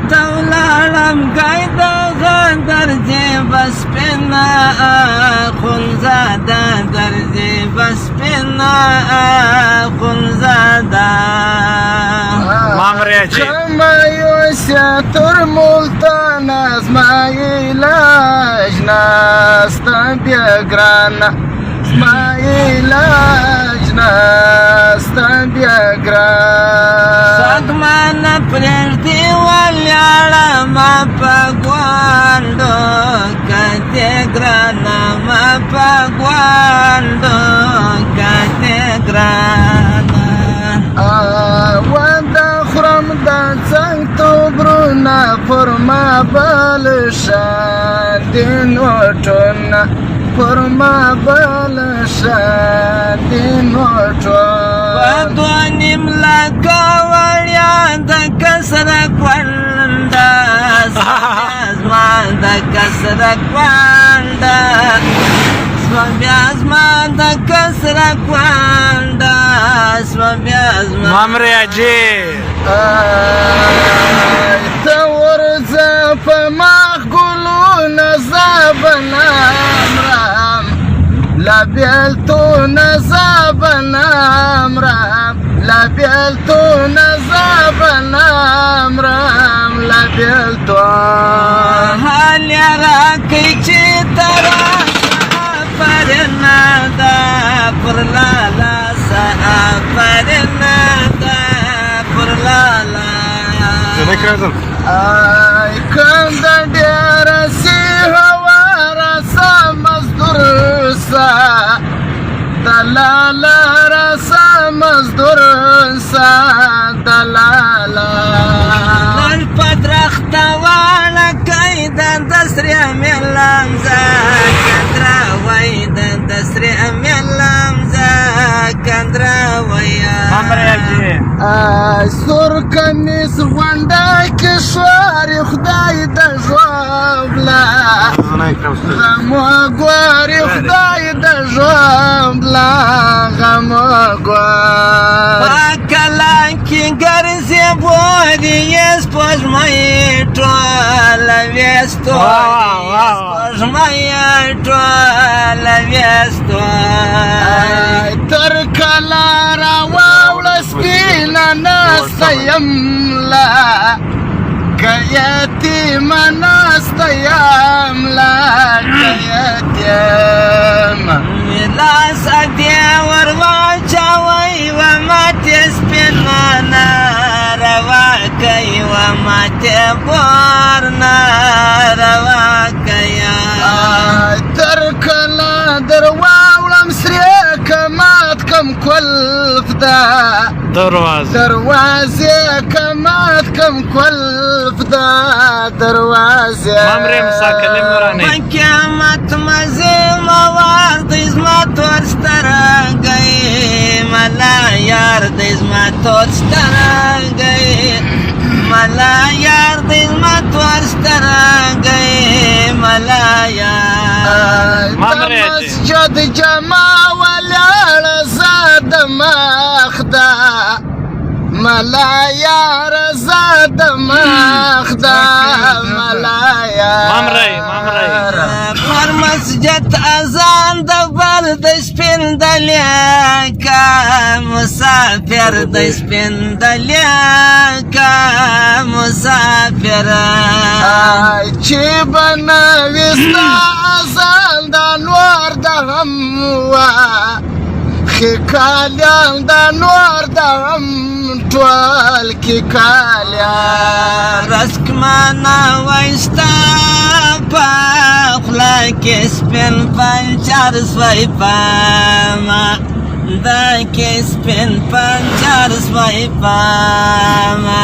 ته ولاړم قاعده درځې بس پینا خونزاده درځې بس پینا خونزاده مامریاجی مایوسه تر ملتانه زما علاج نسته بیا ګرانه زما علاج نسته بیا ګرانه ساګمانه پرېږدي ولاړه ما په ګوانډو کته ګرانه ما په ګوانډو کته ګرانه وده خورم د څنګ توبرونه پر ما بل شاندي نوټونه پر ما بل شاندي نوټونه په دوه نیم لکه وړیا د کسره کونډه زما د کسره کونډه بیا زما د کسره کونډه بیا زما مامریاجی ته ورځه په مخ ګلونه زبنه مرم لا بیلتونه زبنه مرم لا بیلتونه زبنه مرم لا بیلتونه حال یې راکړئ چې ترا فرنا دا پر لالا فرنا دا پر لالا ای کند ډېر سي هواره سا مزدور سا دلالا رسا مزدور سا دلالا نن پدرخت والا کای د دسری ملام زا کندرا وای د دسری ملام زا کندرا ویا مامریاجی سور کمیس غونډه کې شواري خدای د ژوبلا غم غواري خدای د ژوبلا غم غوار کلا کې ګرځي بودی یس پښمای ټول وستو پښمای ټول وستو تر کلا را واول سپینا نستیم لا کایتی منستیم لا کایتیم لاس دې ورواچوي و ماته سپینانا روا کوي و ماته ورنا روا کوي تر کلا درواولم سری کمات کم کلف دا دروازه کمات کم کلف دا دروازه مامریم ساکلم ورانی قیامت مزه موار دزما تور سترګي ملا یار دزما تور سترګي ملا یار دزما تور سترګي ملا یار مسجد جما ولاړ زاد مخدا ملا یار زاد مخدا ملا یار مامری پر مسجد اذان د بل د سپین دلیکا مسافر د سپین دلیکا مسافر چې بنا وستا اذان د نور د هم وا خکالیان د نور د هم ټول کې کالیان رسک مانا وایستا په خوله کې سپین پنچر سوی پاما دا کې سپین پنچر سوی پاما